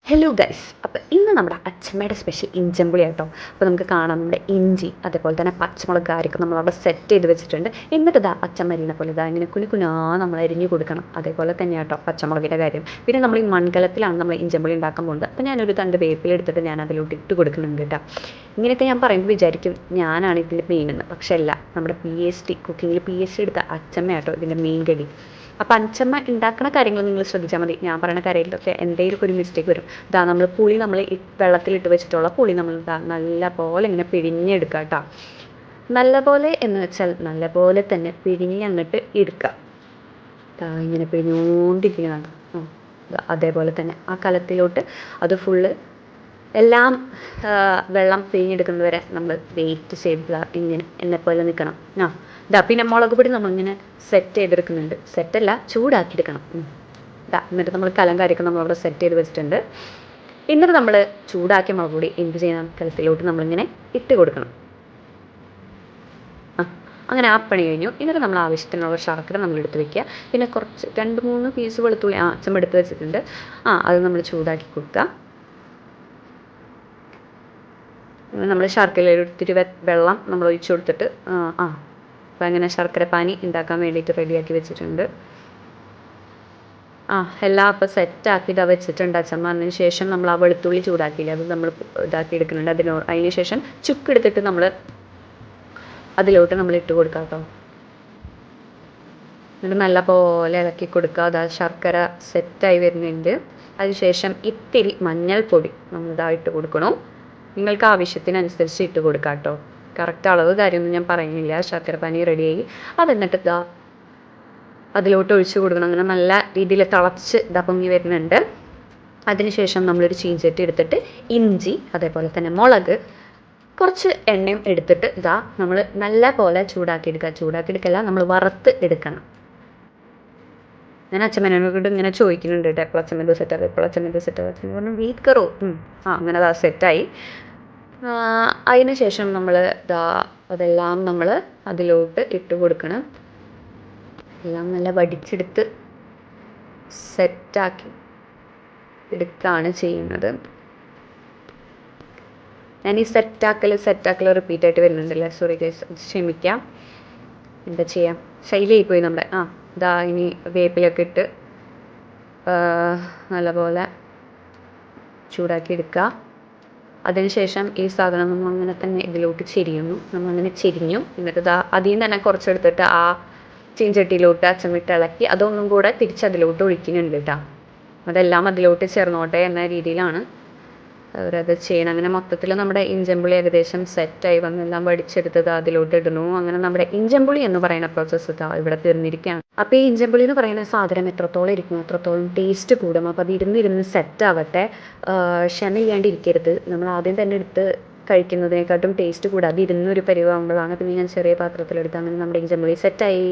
Hello guys, അപ്പോൾ ഇന്ന് നമ്മുടെ അച്ഛമ്മയുടെ സ്പെഷ്യൽ ഇഞ്ചമ്പുളി ആട്ടോ. അപ്പോൾ നമുക്ക് കാണാം നമ്മുടെ ഇഞ്ചി അതേപോലെ തന്നെ പച്ചമുളക് കാര്യമൊക്കെ നമ്മളവിടെ സെറ്റ് ചെയ്ത് വെച്ചിട്ടുണ്ട്. എന്നിട്ട് ഇതാ അച്ഛമ്മ അരിയുന്ന പോലെ ഇതാ ഇങ്ങനെ കുനുകുനാ നമ്മൾ അരിഞ്ഞ് കൊടുക്കണം. അതേപോലെ തന്നെ കേട്ടോ പച്ചമുളകിൻ്റെ കാര്യം. പിന്നെ നമ്മൾ ഈ മൺകലത്തിലാണ് നമ്മൾ ഇഞ്ചമ്പുളി ഉണ്ടാക്കാൻ പോകുന്നത്. അപ്പോൾ ഞാനൊരു തണ്ട് വേപ്പിലെടുത്തിട്ട് ഞാൻ അതിലോട്ട് ഇട്ട് കൊടുക്കുന്നുണ്ട് കേട്ടോ. ഇങ്ങനെയൊക്കെ ഞാൻ പറയുമ്പോൾ വിചാരിക്കും ഞാനാണ് ഇതിൻ്റെ മെയിൻ എന്ന്. പക്ഷേ അല്ല, നമ്മുടെ PhD കുക്കിങ്ങിൽ PhD എടുത്ത അച്ഛമ്മയാട്ടോ ഇതിൻ്റെ മെയിൻ ഗഡി. അപ്പം അച്ഛമ്മ ഉണ്ടാക്കുന്ന കാര്യങ്ങൾ നിങ്ങൾ ശ്രദ്ധിച്ചാൽ മതി. ഞാൻ പറയുന്ന കാര്യത്തിലൊക്കെ എന്തെങ്കിലും ഒരു മിസ്റ്റേക്ക് വരും. ഇതാ നമ്മൾ പുളി വെള്ളത്തിലിട്ട് വെച്ചിട്ടുള്ള പുളി നമ്മൾ ഇതാ നല്ല പോലെ ഇങ്ങനെ പിഴിഞ്ഞെടുക്കുക കേട്ടോ. നല്ല പോലെ എന്ന് വെച്ചാൽ നല്ല പോലെ തന്നെ പിഴിഞ്ഞങ്ങോട്ട് എടുക്കുക. ഇങ്ങനെ പിഴിഞ്ഞുകൊണ്ടിരിക്കുന്നതാണ്. അതേപോലെ തന്നെ ആ കലത്തിലോട്ട് അത് ഫുള്ള് എല്ലാം വെള്ളം പിഴിഞ്ഞെടുക്കുന്നത് വരെ നമ്മൾ വെയിറ്റ് ചെയ്ത് ഇങ്ങനെ എന്നെപ്പോലെ നിൽക്കണം. പിന്നെ മുളക് പൊടി നമ്മളിങ്ങനെ സെറ്റ് ചെയ്തെടുക്കുന്നുണ്ട്. സെറ്റല്ല, ചൂടാക്കിയെടുക്കണം. എന്നിട്ട് നമ്മൾ കലം കാര്യമൊക്കെ നമ്മളവിടെ സെറ്റ് ചെയ്ത് വെച്ചിട്ടുണ്ട്. എന്നിട്ട് നമ്മൾ ചൂടാക്കിയ മുളക് പൊടി എന്ത് ചെയ്യണം, കലത്തിലോട്ട് നമ്മളിങ്ങനെ ഇട്ട് കൊടുക്കണം. അങ്ങനെ ആ പണി കഴിഞ്ഞു. എന്നിട്ട് നമ്മൾ ആവശ്യത്തിനുള്ള ശർക്കര നമ്മൾ എടുത്ത് വെക്കുക. പിന്നെ കുറച്ച് 2-3 പീസ് വെളുത്തുള്ളി അച്ഛൻ എടുത്ത് വെച്ചിട്ടുണ്ട്. അത് നമ്മൾ ചൂടാക്കി കൊടുക്കുക. നമ്മൾ ശർക്കരയിൽ ഒത്തിരി വെള്ളം നമ്മൾ ഒഴിച്ചു കൊടുത്തിട്ട് അപ്പോൾ അങ്ങനെ ശർക്കര പാനി ഉണ്ടാക്കാൻ വേണ്ടിയിട്ട് റെഡിയാക്കി വെച്ചിട്ടുണ്ട്. എല്ലാം അപ്പോൾ സെറ്റാക്കിയിട്ട് വെച്ചിട്ടുണ്ട് അച്ഛൻ. അതിന് ശേഷം നമ്മൾ ആ വെളുത്തുള്ളി ചൂടാക്കിയില്ല, അത് നമ്മൾ ഇതാക്കി എടുക്കുന്നുണ്ട്. അതിന് ശേഷം ചുക്കെടുത്തിട്ട് നമ്മൾ അതിലോട്ട് നമ്മൾ ഇട്ട് കൊടുക്കാം കേട്ടോ. എന്നിട്ട് നല്ല പോലെ ഇളക്കി കൊടുക്കുക. അത് ശർക്കര സെറ്റായി വരുന്നുണ്ട്. അതിനുശേഷം ഇത്തിരി മഞ്ഞൾപ്പൊടി നമ്മൾ ഇതായിട്ട് കൊടുക്കണം. നിങ്ങൾക്ക് ആവശ്യത്തിനനുസരിച്ച് ഇട്ട് കൊടുക്കാം കേട്ടോ. കറക്റ്റ് അളവ് കാര്യമൊന്നും ഞാൻ പറയുന്നില്ല. ശർക്കര പാനി റെഡിയായി. എന്നിട്ട് അതിലോട്ട് ഒഴിച്ച് കൊടുക്കണം. അങ്ങനെ നല്ല രീതിയിൽ തിളച്ച് പൊങ്ങി വരുന്നുണ്ട്. അതിനുശേഷം നമ്മളൊരു ചീഞ്ചട്ടി എടുത്തിട്ട് ഇഞ്ചി അതേപോലെ തന്നെ മുളക് കുറച്ച് എണ്ണയും എടുത്തിട്ട് നമ്മൾ നല്ല പോലെ ചൂടാക്കിയെടുക്കല്ല, നമ്മൾ വറുത്ത് എടുക്കണം. ഞാൻ അച്ഛമ്മേനോട് ഇങ്ങനെ ചോദിക്കുന്നുണ്ട് കേട്ടോ, എപ്പോൾ അച്ഛമ്മേൻ്റെ സെറ്റ് പറഞ്ഞു വീറ്റ് കറോ. അങ്ങനെ സെറ്റായി. അതിന് ശേഷം നമ്മൾ അതെല്ലാം നമ്മൾ അതിലോട്ട് ഇട്ട് കൊടുക്കണം. എല്ലാം നല്ല വടിച്ചെടുത്ത് സെറ്റാക്കി എടുക്കുകയാണ് ചെയ്യുന്നത്. ഞാൻ ഈ സെറ്റാക്കൽ റിപ്പീറ്റായിട്ട് വരുന്നുണ്ടല്ലേ, സോറി ഗൈസ്, ക്ഷമിക്കാം. എന്താ ചെയ്യാം, ശൈലിയായി പോയി നമ്മുടെ. ഇനി വേപ്പിലൊക്കെ ഇട്ട് നല്ലപോലെ ചൂടാക്കി എടുക്കുക. അതിനുശേഷം ഈ സാധനം നമ്മൾ അങ്ങനെ തന്നെ ഇതിലോട്ട് നമ്മളങ്ങനെ ചെരിഞ്ഞു. എന്നിട്ട് അതിൽ നിന്ന് തന്നെ കുറച്ചെടുത്തിട്ട് ആ ചീഞ്ചട്ടിയിലോട്ട് അച്ഛമിട്ട് ഇളക്കി അതൊന്നും കൂടെ തിരിച്ചതിലോട്ട് ഒഴിക്കുന്നുണ്ട് കേട്ടോ. അതെല്ലാം അതിലോട്ട് ചേർന്നോട്ടെ എന്ന രീതിയിലാണ് അവരത് ചെയ്യണം. അങ്ങനെ മൊത്തത്തിൽ നമ്മുടെ ഇഞ്ചമ്പുളി ഏകദേശം സെറ്റായി വന്നെല്ലാം വടിച്ചെടുത്തത് അതിലോട്ട് ഇടുന്നു. അങ്ങനെ നമ്മുടെ ഇഞ്ചമ്പുളി എന്ന് പറയുന്ന പ്രോസസ്സ് ഇവിടെ തീർന്നിരിക്കുകയാണ്. അപ്പോൾ ഈ ഇഞ്ചമ്പുളി എന്ന് പറയുന്ന സാധനം എത്രത്തോളം ഇരിക്കും അത്രത്തോളം ടേസ്റ്റ് കൂടും. അപ്പോൾ അത് ഇരുന്ന് സെറ്റ് ആവട്ടെ. ക്ഷമയില്ലാണ്ടിരിക്കരുത്. നമ്മൾ ആദ്യം തന്നെ എടുത്ത് കഴിക്കുന്നതിനെക്കാട്ടും ടേസ്റ്റ് കൂടാതെ ഇരുന്നൊരു പരിവാകുമ്പോഴാണ്. പിന്നെ ഞാൻ ചെറിയ പാത്രത്തിലെടുത്ത് അങ്ങനെ നമ്മുടെ ഇഞ്ചമ്പുളി സെറ്റായി.